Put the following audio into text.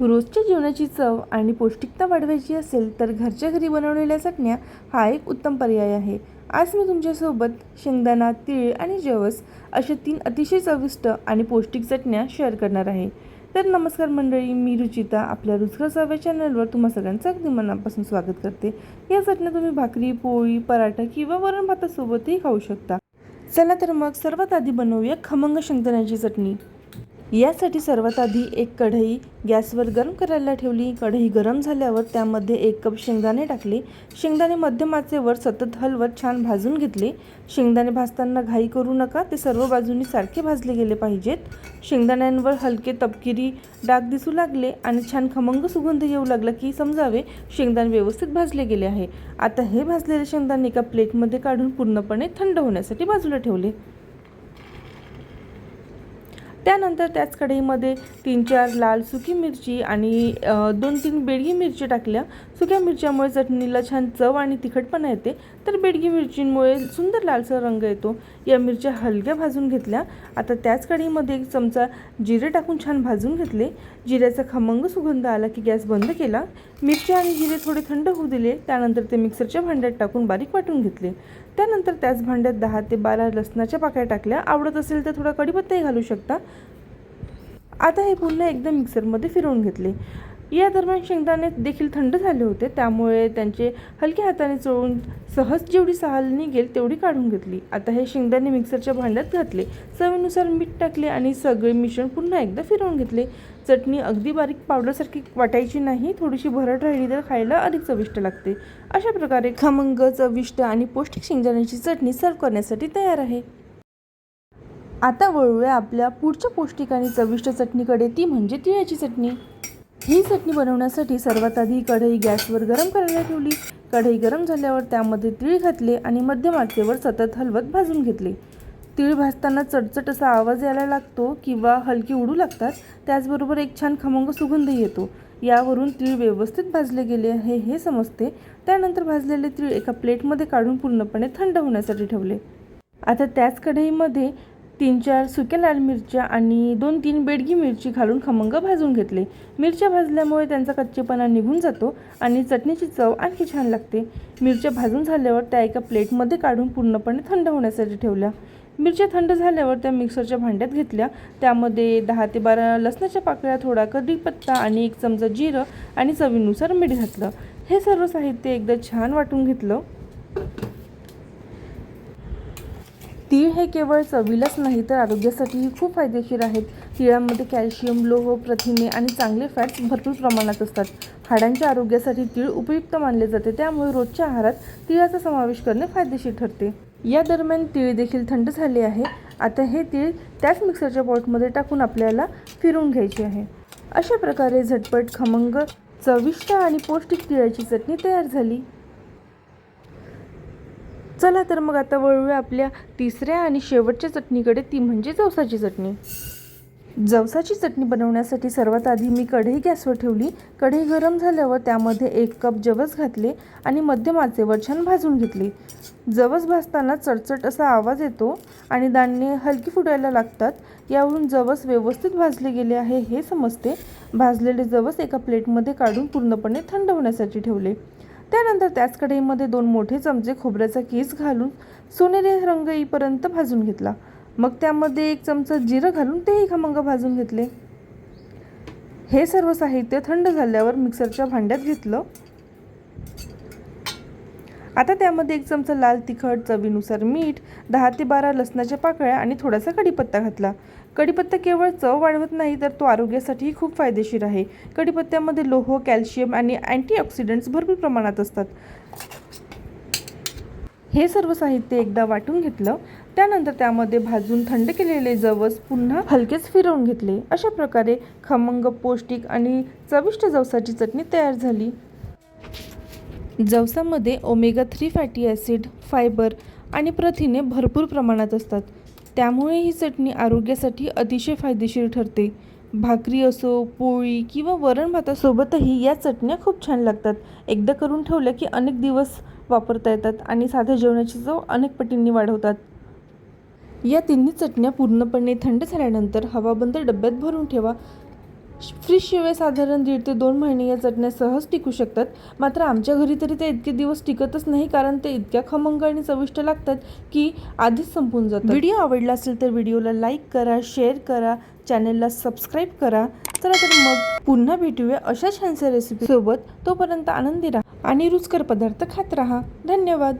रोजच्या जेवणाची चव आणि पौष्टिकता वाढवायची असेल तर घरच्या घरी बनवलेल्या चटण्या हा एक उत्तम पर्याय आहे. आज मी तुमच्यासोबत शेंगदाणा, तीळ आणि जवस अशा 3 अतिशय चविष्ट आणि पौष्टिक चटण्या शेअर करणार आहे. तर नमस्कार मंडळी, मी रुचिता आपल्या रुचकर चव चॅनलवर तुम्हा सगळ्यांचं अगदी मनापासून स्वागत करते. या चटण्या तुम्ही भाकरी, पोळी, पराठा किंवा वरण भातासोबतही खाऊ शकता. चला तर मग सर्वात आधी बनवूया खमंग शेंगदाण्याची चटणी. यासाठी सर्वात आधी एक कढई गॅसवर गरम करायला ठेवली. कढई गरम झाल्यावर त्यामध्ये 1 कप शेंगदाणे टाकले. शेंगदाणे मध्यम आचेवर सतत हलवत छान भाजून घेतले. शेंगदाणे भाजताना घाई करू नका, ते सर्व बाजूंनी सारखे भाजले गेले पाहिजेत. शेंगदाण्यांवर हलके तपकिरी डाग दिसू लागले आणि छान खमंग सुगंध येऊ लागला की समजावे शेंगदाणे व्यवस्थित भाजले गेले आहे. आता हे भाजलेले शेंगदाणे एका प्लेटमध्ये काढून पूर्णपणे थंड होण्यासाठी बाजूला ठेवले. त्यानंतर त्याच कढईमध्ये 3-4 लाल सुकी मिरची आणि 2-3 बेडगी मिरची टाकल्या. सुक्या मिरच्यामुळे चटणीला छान चव आणि तिखटपणा येते, तर बेडगी मिरचींमुळे सुंदर लालसर रंग येतो. या मिरच्या हलक्या भाजून घेतल्या. आता त्याच कढईमध्ये 1 चमचा जिरे टाकून छान भाजून घेतले. जिऱ्याचा खमंग सुगंध आला की गॅस बंद केला. मिरची आणि जिरे थोडे थंड होऊ दिले. त्यानंतर ते मिक्सरच्या भांड्यात टाकून बारीक वाटून घेतले. त्यानंतर त्याच भांड्यात 10 ते 12 लसणाच्या पाकळ्या टाकल्या. आवडत असेल तर थोडा कढीपत्ताही घालू शकता. आता हे पुन्हा एकदा मिक्सरमध्ये फिरवून घेतले. या दरम्यान शेंगदाणे देखील थंड झाले होते, त्यामुळे त्यांचे हलक्या हाताने चोळून सहज जेवढी साल निघेल तेवढी काढून घेतली. आता हे शेंगदाणे मिक्सरच्या भांड्यात घातले. चवीनुसार मीठ टाकले आणि सगळे मिश्रण पुन्हा एकदा फिरवून घेतले. चटणी अगदी बारीक पावडरसारखी वाटायची नाही, थोडीशी भरड राहिली तर खायला अधिक चविष्ट लागते. अशा प्रकारे खमंग, चविष्ट आणि पौष्टिक शेंगदाण्याची चटणी सर्व करण्यासाठी तयार आहे. आता वळूया आपल्या पुढच्या पौष्टिक आणि चविष्ट चटणीकडे, ती म्हणजे तिळाची चटणी. ही चटणी बनवण्यासाठी सर्वात आधी कढई गॅसवर गरम करायला ठेवली. कढई गरम झाल्यावर त्यामध्ये तीळ घातले आणि मध्यम आचेवर सतत हलवत भाजून घेतले. तीळ भाजताना चटचट असा आवाज यायला लागतो किंवा हलकी उडू लागतात. त्याचबरोबर एक छान खमंग सुगंध येतो. यावरून तीळ व्यवस्थित भाजले गेले आहे हे समजते. त्यानंतर भाजलेले तीळ एका प्लेटमध्ये काढून पूर्णपणे थंड होण्यासाठी ठेवले. आता त्याच कढईमध्ये 3-4 सुक्या लाल मिरच्या आणि 2-3 बेडगी मिरची घालून खमंग भाजून घेतले. मिरच्या भाजल्यामुळे त्यांचा कच्चेपणा निघून जातो आणि चटणीची चव आणखी छान लागते. मिरच्या भाजून झाल्यावर त्या एका प्लेटमध्ये काढून पूर्णपणे थंड होण्यासाठी ठेवल्या. मिरच्या थंड झाल्यावर त्या मिक्सरच्या भांड्यात घेतल्या. त्यामध्ये 10 ते 12 लसणाच्या पाकळ्या, थोडा कढीपत्ता आणि 1 चमचा जिरं आणि चवीनुसार मीठ घातलं. हे सर्व साहित्य एकदा छान वाटून घेतलं. तीळ हे केवळ चवीलाच नाही तर आरोग्यासाठीही खूप फायदेशीर आहेत. तिळामध्ये कॅल्शियम, लोह, प्रथिने आणि चांगले फॅट्स भरपूर प्रमाणात असतात. हाडांच्या आरोग्यासाठी तीळ उपयुक्त मानले जाते, त्यामुळे रोजच्या आहारात तिळाचा समावेश करणे फायदेशीर ठरते. या दरम्यान तीळ देखील थंड झाले आहे. आता हे तीळ त्याच मिक्सरच्या पॉटमध्ये टाकून आपल्याला फिरवून घ्यायचे आहे. अशा प्रकारे झटपट, खमंग, चविष्ट आणि पौष्टिक तिळाची चटणी तयार झाली. चला तर मग आता वळूया आपल्या तिसऱ्या आणि शेवटच्या चटणीकडे, ती म्हणजे जवसाची चटणी. जवसाची चटणी बनवण्यासाठी सर्वात आधी मी कढई गॅसवर ठेवली. कढई गरम झाल्यावर त्यामध्ये 1 कप जवस घातले आणि मध्यम आचेवर छान भाजून घेतले. जवस भाजताना चटचट असा आवाज येतो आणि दाणे हलकी फुटायला लागतात. यावरून जवस व्यवस्थित भाजले गेले आहे हे समजते. भाजलेले जवस एका प्लेटमध्ये काढून पूर्णपणे थंड होण्यासाठी ठेवले. त्यानंतर त्याच कढईमध्ये 2 मोठे चमचे खोबऱ्याचा कीस घालून सोनेरी रंग येईपर्यंत भाजून घेतला. मग त्यामध्ये 1 चमचा जिरं घालून तेही खमंग भाजून घेतले. हे सर्व साहित्य थंड झाल्यावर मिक्सरच्या भांड्यात घेतलं. आता त्यामध्ये 1 चमचा लाल तिखट, चवीनुसार मीठ, 10 ते 12 लसणाच्या पाकळ्या आणि थोडासा कढीपत्ता घातला. कढीपत्ता केवळ चव वाढवत नाही तर तो आरोग्यासाठीही खूप फायदेशीर आहे. कढीपत्त्यामध्ये लोह, कॅल्शियम आणि अँटीऑक्सिडंट्स भरपूर प्रमाणात असतात. हे सर्व साहित्य एकदा वाटून घेतलं. त्यानंतर त्यामध्ये भाजून थंड केलेले जवस पुन्हा हलकेच फिरवून घेतले. अशा प्रकारे खमंग, पौष्टिक आणि चविष्ट जवसाची चटणी तयार झाली. जवसामध्ये ओमेगा 3 फॅटी ॲसिड, फायबर आणि प्रथिने भरपूर प्रमाणात असतात. त्यामुळे ही चटणी आरोग्यासाठी अतिशय फायदेशीर ठरते. भाकरी असो, पोळी किंवा वरण भातासोबतही या चटण्या खूप छान लागतात. एकदा करून ठेवल्या की अनेक दिवस वापरता येतात आणि साध्या जेवणाची चव अनेक पटींनी वाढवतात. या तिन्ही चटण्या पूर्णपणे थंड झाल्यानंतर हवाबंद डब्यात भरून ठेवा. फ्रीजशिवाय साधारण 1.5 ते 2 महिने या चटण्या सहज टिकू शकतात. मात्र आमच्या घरी तरी ते इतके दिवस टिकतच नाही, कारण ते इतक्या खमंग आणि चविष्ट लागतात की आधीच संपून जातात. व्हिडिओ आवडला असेल तर व्हिडिओला लाईक करा, शेअर करा, चॅनलला सबस्क्राईब करा. चला तर मग पुन्हा भेटूया अशा छानशा रेसिपी सोबत. तोपर्यंत आनंदी राहा आणि रुचकर पदार्थ खात राहा. धन्यवाद.